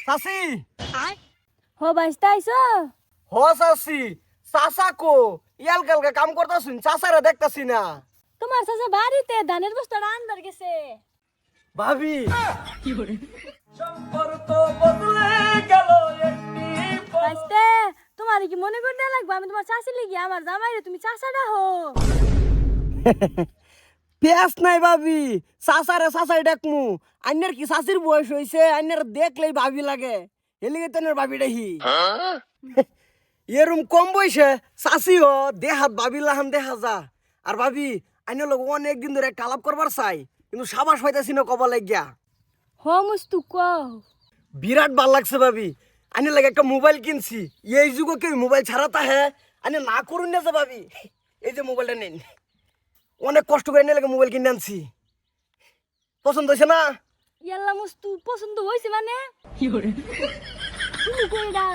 চাচি হো বাইস্তা আইছো হ চাচি চাচা কো ইয়াল কালকে কাম করতাছুন চাচারে দেখতাছি না তোমার চাচা বাড়িতে ধানের বস্তাটা আনবার গেছে ভাবি বাইস্তে তোমার কি মনে করতে লাগবে আমি তোমার চাচি লিগি আমার জামাইরে তুমি চাচাটা হো পেঁয়াজ নাই ভাবি চাচারে চাচাই ডাকমু আন্যের কি চাচির বয়স হইছে আন্যের দেখলেই ভাবি লাগে এলিগে তেনের ভাবি দেখি এরম কম বয়সে চাচি হ দেহাত ভাবি লাহান দেখা যা আর ভাবি আইনের লোক অনেক দিন ধরে একটা আলাপ করবার চাই কিন্তু সাবাস পাইতাছি না কবা লাগিয়া হো মুস্তু কো বিরাট ভাল লাগছে ভাবি আইনের লাগে একটা মোবাইল কিনছি এই যুগে কেউ মোবাইল ছাড়াতা হ্যাঁ আইনে না করুন না যে ভাবি এই যে মোবাইলটা নেন অনেক কষ্ট করে এনে লাগে মোবাইল কিনে আনছি পছন্দ হয়েছে না ইয়াল্লা মুস্তু পছন্দ হইছে মানে তুমি কইডা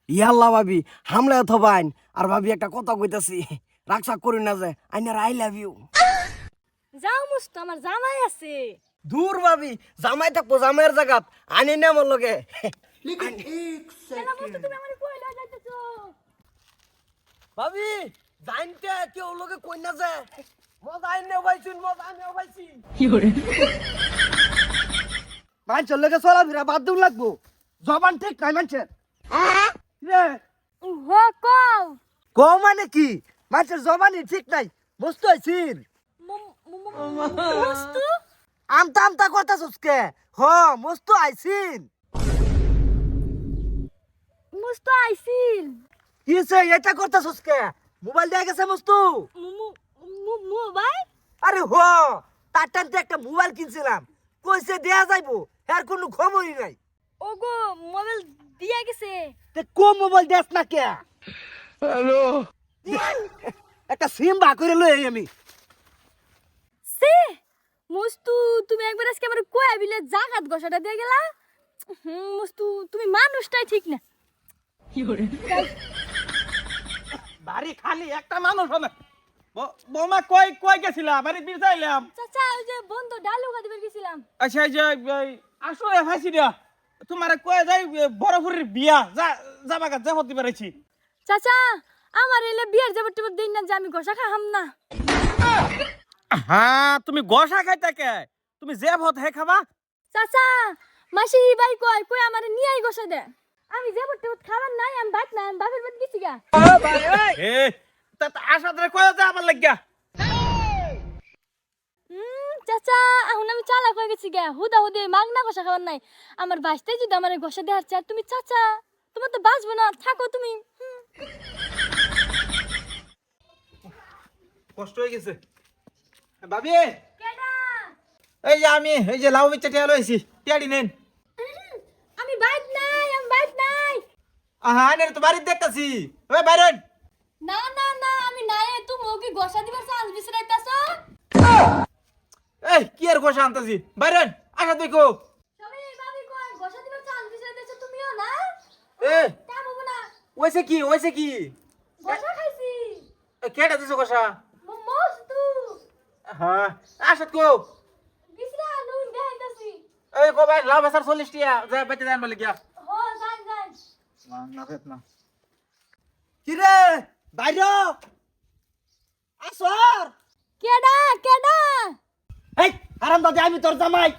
ইয়াল্লা ভাবি হামলা থবাইন আর ভাবি একটা কথা কইতাছি রাগসাক করুন না যে আইনার আই লাভ ইউ যাও মুস্তু আমার জামাই আছে দূর ভাবি জামাই থাকবো জামাইয়ের জায়গাত আনি না আমার লগে কেন মুস্তু তুমি আমারে কইলা যাইতেছো ভাবি জানতে কেউ লগে কই না যে মজা আইনে ভাইছুন মজা আইনে ভাইছি ভাই চলে গে চলা ফিরা বাদ দিউ লাগবো জবান ঠিক নাই মানছেন রে হো কও কো মানে কি মাছের জবানি ঠিক নাই বুঝতে হইছিস মুস্তু আমতা আমতা করতাছস কে হ মস্ত আইছিন মুস্তু আইছিল কিছে এটা করতাছস কে মোবাইল দিয়ে গেছে মস্তু মোবাইল আরে হ তার টানতে একটা মোবাইল কিনছিলাম কইছে দেয়া যাইবো এর কোনো খবরই নাই ওগো মোবাইল দিয়া গেছে তে কো মোবাইল দেস না কে হ্যালো একটা সিম বা করে লই আমি সে মুস্তু তুমি একবার আজকে আমার কই আবিলে জাগাত গসাটা দিয়ে গেলা মুস্তু তুমি মানুষটাই ঠিক না বাড়ি খালি একটা মানুষ হবে বৌমা কই কই গেছিলাম বাড়ি বির যাইলাম চাচা ওই যে বন্ধু ডালু গাদি বের গেছিলাম আচ্ছা এই যে আসলে ফাইছি দিয়া তোমারে কই যাই বড়পুরের বিয়া যাবা গা যা হতে পারেছি চাচা আমার এলে বিয়ের যাবার টিবার দিন না যে আমি গসা খাহাম না হ্যাঁ তুমি গসা খাইতে কে তুমি যে ভাত হে খাবা চাচা মাসি ভাই কই কই আমারে নিয়াই গসা দে আমি যাবার টিবার খাবার নাই আমি ভাত নাই আমি বাপের বাড়ি গেছি গা এ তা আশা ধরে কই যা আমার লাগিয়া চাচা এখন আমি চালাক হয়ে গেছি গা হুদা হুদি মাগনা গসা খাবার নাই আমার বাঁচতে যদি আমার গসা দেওয়ার চার তুমি চাচা তোমার তো বাঁচবো না থাকো তুমি কষ্ট হয়ে গেছে ভাবি কেডা এই যে আমি এই যে লাউ মিচ্ছা টিয়া লইছি টিয়াড়ি নেন আমি বাইট নাই আমি বাইট নাই আহা নে তো বাড়ি দেখতাছি ওই বাইরন না না না আমি নাই তুমি ওকে গসা দিবার চান্স বিছরাইতাছো এই কি আর গোসা আনতাছি বাইরন আসা দেখো সবাই ভাবি কই গসা দিবার চান্স বিছরাইতাছো তুমিও না এ তা বাবু না ওইছে কি গসা খাইছি কেডা দিছো গোসা মস্তু হ্যাঁ আসা কো বিছরা নুন দেখাইতাছি এই কো ভাই লাভ আসার 40 টিয়া যা বেতে দেন বলে গিয়া হো যান যান না ফেত না কি রে বাইরে আসর কেডা কেডা এই আরাম দাদা আমি তোর জামাই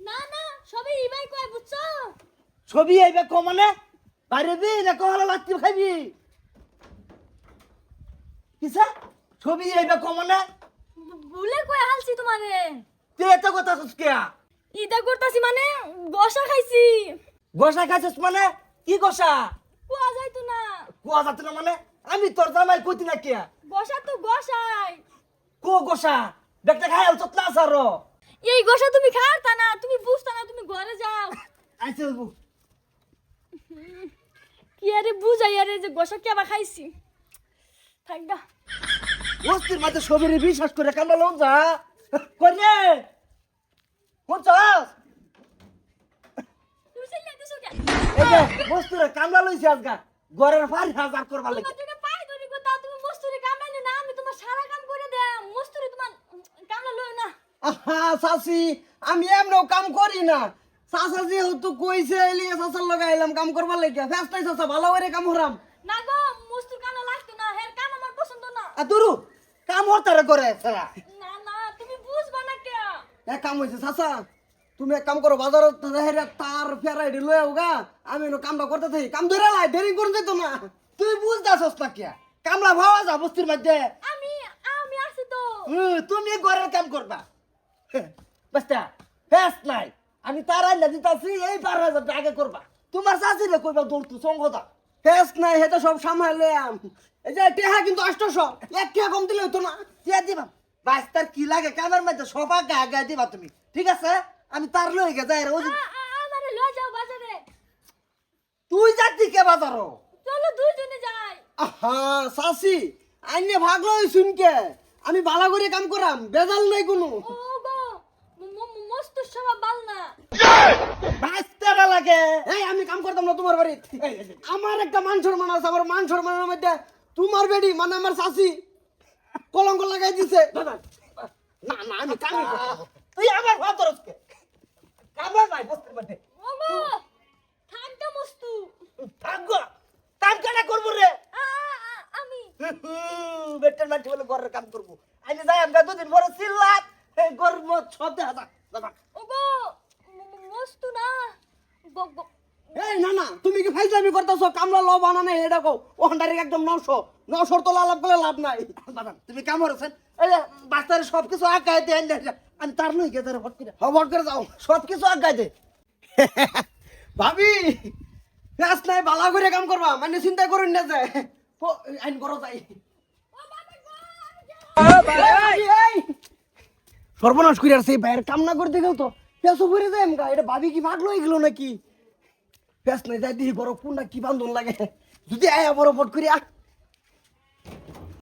না না সবাই ইবাই কই বুঝছো ছবি আইবে কো মানে বাইরে দি না কহলা লাত্তি খাইবি কিসা ছবি আইবে কো মানে ভুলে কই হালছি তোমারে তুই এত কথা সুস্কিয়া ইদা করতাছি মানে গসা খাইছি গোসা খাইছিস মানে কি গোসা কুয়া যাইতো না কুয়া যাতে না মানে আমি তোর জামাই কইতি না কিয়া গসা তো গসাই কো গোসা দেখতে খাইল চত না সার এই গসা তুমি খাওয়ারতা না তুমি বুঝতা না তুমি ঘরে যাও আইছে বু কি আরে বুঝাই আরে যে গসা কেবা খাইছি থাক গা ওস্তির মাঝে ছবির বিশ্বাস করে কান্না লন যা করে কোন চাস তুমি চলে দিছো কে এই যে বস্তুরে কামলা লইছে আজগা ঘরের ফারি হাজার করবার লাগি তোমার পাই ধরি কথা তুমি মস্তুরি কামাইলে না আমি তোমার সারা কাম করে দে মস্তুরি তোমার কামলা লয় না আহা সাসি আমি এমনও কাম করি না চাচা যেহেতু কইছে এলিয়ে চাচার লগে আইলাম কাম করবার লাগিয়া ফেস্তাই চাচা ভালো করে কাম হরাম না গো মস্তুর কানে লাগতো না হের কান আমার পছন্দ না। আর তুরু কাম হরতারে করে সারা না না তুমি বুঝবা না কে। এক কাম হইছে চাচা তুমি এক কাম করো বাজারত হেরে তার ফেরাই লই আউগা আমি নো কামটা করতে থাকি কাম ধরে লাই দেরি করে যেত না তুই বুঝতাছস না কি কামলা ভাবা যা বস্তির মধ্যে আমি আমি আছি তো। তুমি ঘরের কাম করবা বাস্তা ফেস্ট নাই আমি তার আইলা দিতাছি এই 12,000 টাকা আগে করবা তোমার চাচিরে কইবা দৌড়তু সঙ্গদা ফেস্ট নাই হেটা সব সামলাইলে এই যে টেহা কিন্তু 800 এক টাকা কম দিলে হতো না টিয়া দিবা বাস্তার কি লাগে কামের মধ্যে সব আগে আগে দিবা তুমি ঠিক আছে আমি তার লই গে যাই রে ওই যে আমারে লয়ে যাও বাজারে। তুই যাচ্ছি কে বাজারো চলো দুইজনে যাই। আহা সাসি আইনে ভাগ লই শুনকে আমি ভালো করে কাম করাম বেজাল নাই কোনো ও গো মস্তুর স্বভাব ভাল না। বাস্তারা লাগে এই আমি কাম করতাম না তোমার বাড়ি আমার একটা মান সম্মান আছে আমার মান সম্মানের মধ্যে তোমার বেডি মানে আমার শাশি কলঙ্ক লাগাই দিছে না না আমি কামই করব তুই আমার ভাতরসকে কামা নাই বসতে পারে ও গো থাকটা মস্তু। থাকগো কাম কেন করব রে আমি বেটার মাটি বলে ঘরের কাম করব আইনে যাই আমরা দুদিন পরে সিল্লাত এই গরম সব দেখা দাদা ও গো মস্তু না এই না না তুমি কি ফাইজলামি করতেছো কামলা লব আনা নাই এটা কও ওখান ডাইরেক্ট একদম 900 তো লাভ করে লাভ নাই বাবা তুমি কাম করছেন এই যে বাস্তারে সবকিছু আগায় দেন আমি তার নই গে ধরে হট করে যাও সবকিছু আগায় দে ভাবি ফেস নাই ভালো করে কাম করবা মানে চিন্তা করুন না যে আইন করো যাই সর্বনাশ করে আর সেই বাইরের কাম না করতে গেল তো পেছো ভরে যায় আমগা এটা ভাবি কি ভাগ লই গেল নাকি পেছ নাই যাই দিই বড় কোনটা কি বান্ধন লাগে যদি আয়া বড় ফট করিয়া